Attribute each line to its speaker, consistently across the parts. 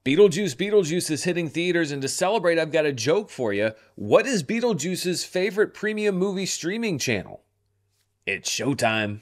Speaker 1: Beetlejuice Beetlejuice is hitting theaters, and to celebrate, I've got a joke for you. What is Beetlejuice's favorite premium movie streaming channel? It's Showtime.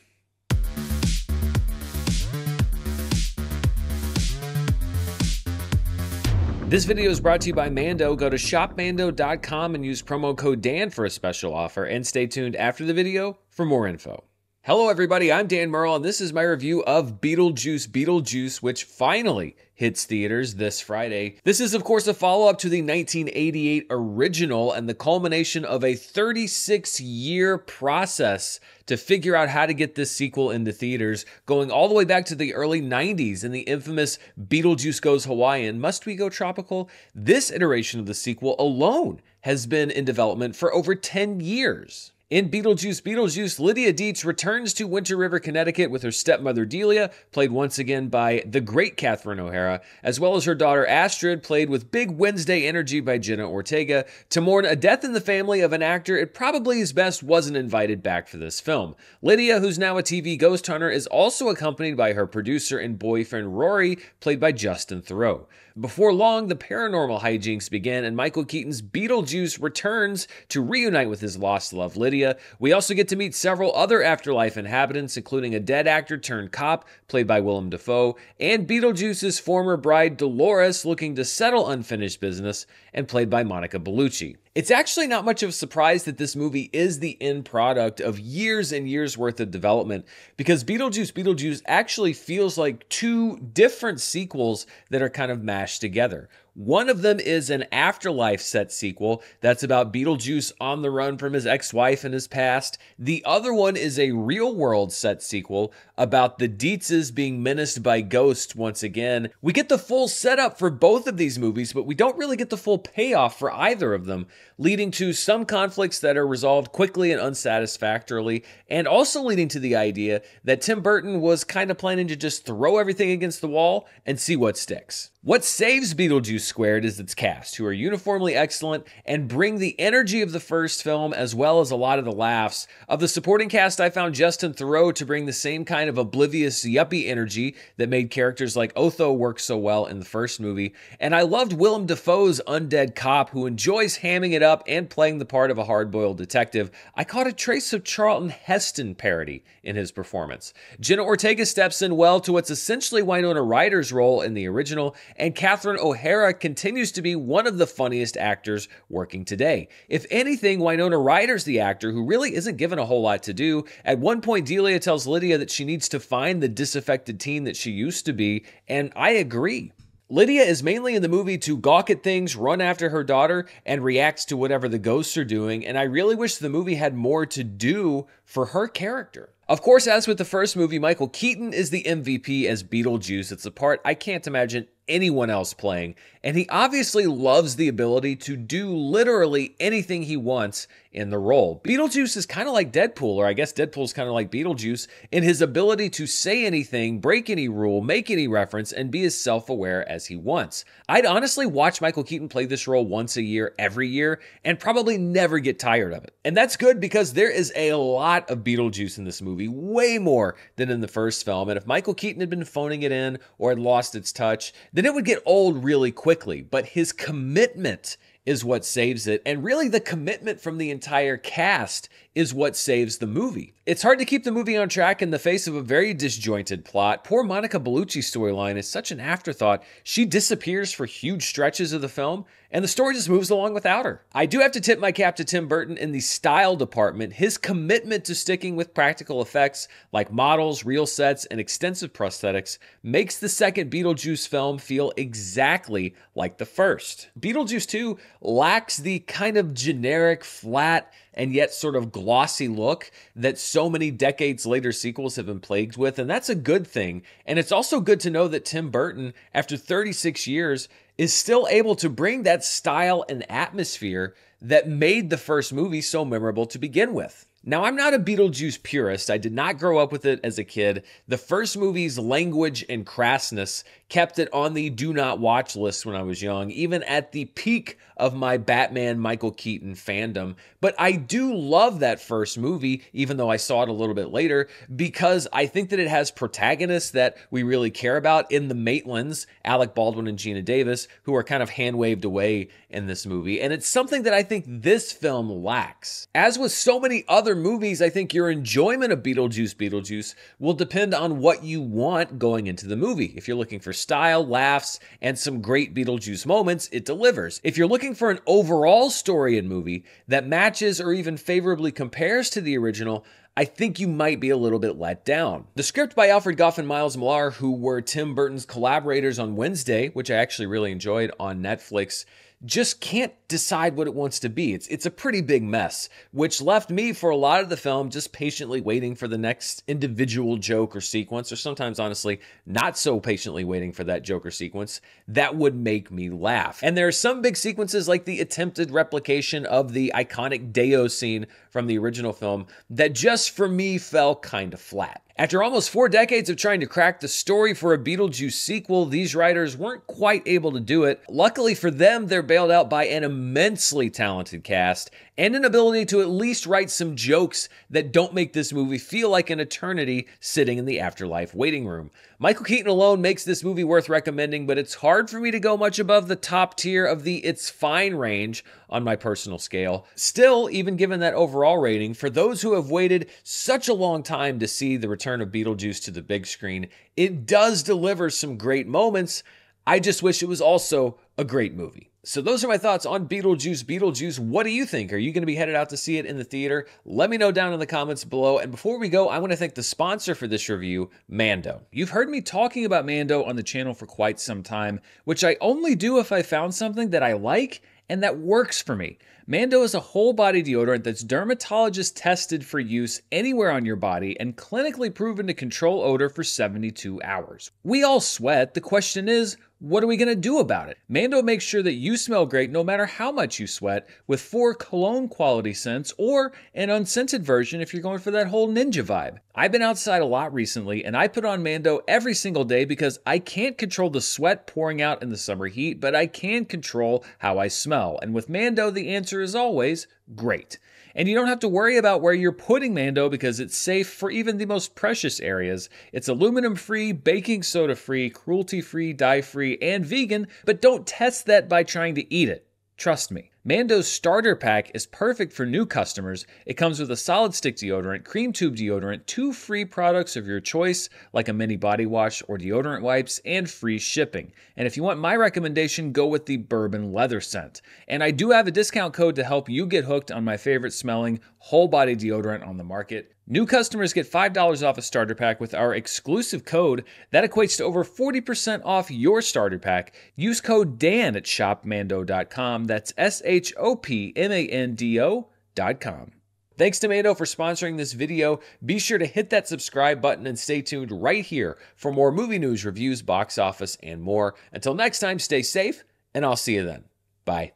Speaker 1: This video is brought to you by Mando. Go to shopmando.com and use promo code Dan for a special offer, and stay tuned after the video for more info. Hello everybody, I'm Dan Murrell, and this is my review of Beetlejuice Beetlejuice, which finally hits theaters this Friday. This is, of course, a follow-up to the 1988 original and the culmination of a 36-year process to figure out how to get this sequel into theaters, going all the way back to the early 90s in the infamous Beetlejuice Goes Hawaiian, Must We Go Tropical? This iteration of the sequel alone has been in development for over 10 years. In Beetlejuice Beetlejuice, Lydia Deetz returns to Winter River, Connecticut with her stepmother Delia, played once again by the great Catherine O'Hara, as well as her daughter Astrid, played with big Wednesday energy by Jenna Ortega, to mourn a death in the family of an actor it probably is best wasn't invited back for this film. Lydia, who's now a TV ghost hunter, is also accompanied by her producer and boyfriend Rory, played by Justin Theroux. Before long, the paranormal hijinks begin, and Michael Keaton's Beetlejuice returns to reunite with his lost love Lydia. We also get to meet several other afterlife inhabitants, including a dead actor turned cop, played by Willem Dafoe, and Beetlejuice's former bride Dolores, looking to settle unfinished business, and played by Monica Bellucci. It's actually not much of a surprise that this movie is the end product of years and years worth of development, because Beetlejuice Beetlejuice actually feels like two different sequels that are kind of mashed together. One of them is an afterlife set sequel that's about Beetlejuice on the run from his ex-wife and his past. The other one is a real-world set sequel about the Deetzes being menaced by ghosts once again. We get the full setup for both of these movies, but we don't really get the full payoff for either of them, leading to some conflicts that are resolved quickly and unsatisfactorily, and also leading to the idea that Tim Burton was kind of planning to just throw everything against the wall and see what sticks. What saves Beetlejuice Squared is its cast, who are uniformly excellent and bring the energy of the first film as well as a lot of the laughs. Of the supporting cast, I found Justin Theroux to bring the same kind of oblivious yuppie energy that made characters like Otho work so well in the first movie, and I loved Willem Dafoe's undead cop who enjoys hamming it up and playing the part of a hard-boiled detective. I caught a trace of Charlton Heston parody in his performance. Jenna Ortega steps in well to what's essentially Winona Ryder's role in the original, and Catherine O'Hara continues to be one of the funniest actors working today. If anything, Winona Ryder's the actor who really isn't given a whole lot to do. At one point, Delia tells Lydia that she needs to find the disaffected teen that she used to be, and I agree. Lydia is mainly in the movie to gawk at things, run after her daughter, and reacts to whatever the ghosts are doing, and I really wish the movie had more to do for her character. Of course, as with the first movie, Michael Keaton is the MVP as Beetlejuice. It's a part I can't imagine anyone else playing, and he obviously loves the ability to do literally anything he wants in the role. Beetlejuice is kind of like Deadpool, or I guess Deadpool's kind of like Beetlejuice, in his ability to say anything, break any rule, make any reference, and be as self-aware as he wants. I'd honestly watch Michael Keaton play this role once a year, every year, and probably never get tired of it. And that's good because there is a lot of Beetlejuice in this movie, way more than in the first film, and if Michael Keaton had been phoning it in or had lost its touch, then it would get old really quickly, but his commitment is what saves it, and really the commitment from the entire cast is what saves the movie. It's hard to keep the movie on track in the face of a very disjointed plot. Poor Monica Bellucci's storyline is such an afterthought. She disappears for huge stretches of the film, and the story just moves along without her. I do have to tip my cap to Tim Burton in the style department. His commitment to sticking with practical effects like models, real sets, and extensive prosthetics makes the second Beetlejuice film feel exactly like the first. Beetlejuice 2 lacks the kind of generic, flat, and yet sort of glossy look that so many decades later sequels have been plagued with, and that's a good thing. And it's also good to know that Tim Burton, after 36 years, is still able to bring that style and atmosphere that made the first movie so memorable to begin with. Now, I'm not a Beetlejuice purist. I did not grow up with it as a kid. The first movie's language and crassness kept it on the do not watch list when I was young, even at the peak of my Batman Michael Keaton fandom. But I do love that first movie, even though I saw it a little bit later, because I think that it has protagonists that we really care about in the Maitlands, Alec Baldwin and Gina Davis, who are kind of hand-waved away in this movie. And it's something that I think this film lacks. As with so many other movies, I think your enjoyment of Beetlejuice Beetlejuice will depend on what you want going into the movie. If you're looking for style, laughs, and some great Beetlejuice moments, it delivers. If you're looking for an overall story and movie that matches or even favorably compares to the original, I think you might be a little bit let down. The script by Alfred Gough and Miles Millar, who were Tim Burton's collaborators on Wednesday, which I actually really enjoyed on Netflix, just can't decide what it wants to be. It's a pretty big mess, which left me for a lot of the film just patiently waiting for the next individual joke or sequence, or sometimes honestly, not so patiently waiting for that joke or sequence that would make me laugh. And there are some big sequences like the attempted replication of the iconic Deo scene from the original film that just for me fell kind of flat. After almost 4 decades of trying to crack the story for a Beetlejuice sequel, these writers weren't quite able to do it. Luckily for them, they're bailed out by an immensely talented cast and an ability to at least write some jokes that don't make this movie feel like an eternity sitting in the afterlife waiting room. Michael Keaton alone makes this movie worth recommending, but it's hard for me to go much above the top tier of the it's fine range on my personal scale. Still, even given that overall rating, for those who have waited such a long time to see the return of Beetlejuice to the big screen, it does deliver some great moments. I just wish it was also a great movie. So those are my thoughts on Beetlejuice Beetlejuice. What do you think? Are you going to be headed out to see it in the theater? Let me know down in the comments below. And before we go, I want to thank the sponsor for this review, Mando. You've heard me talking about Mando on the channel for quite some time, which I only do if I found something that I like and that works for me. Mando is a whole body deodorant that's dermatologist tested for use anywhere on your body and clinically proven to control odor for 72 hours. We all sweat. The question is, what are we going to do about it? Mando makes sure that you smell great no matter how much you sweat with 4 cologne quality scents or an unscented version if you're going for that whole ninja vibe. I've been outside a lot recently and I put on Mando every single day because I can't control the sweat pouring out in the summer heat, but I can control how I smell. And with Mando, the answer is always great. And you don't have to worry about where you're putting Mando because it's safe for even the most precious areas. It's aluminum-free, baking soda-free, cruelty-free, dye-free, and vegan, but don't test that by trying to eat it. Trust me. Mando's starter pack is perfect for new customers. It comes with a solid stick deodorant, cream tube deodorant, 2 free products of your choice, like a mini body wash or deodorant wipes, and free shipping. And if you want my recommendation, go with the bourbon leather scent. And I do have a discount code to help you get hooked on my favorite smelling whole body deodorant on the market. New customers get $5 off a starter pack with our exclusive code. That equates to over 40% off your starter pack. Use code DAN at shopmando.com. That's shopmando.com. Thanks to Mando for sponsoring this video. Be sure to hit that subscribe button and stay tuned right here for more movie news, reviews, box office, and more. Until next time, stay safe, and I'll see you then. Bye.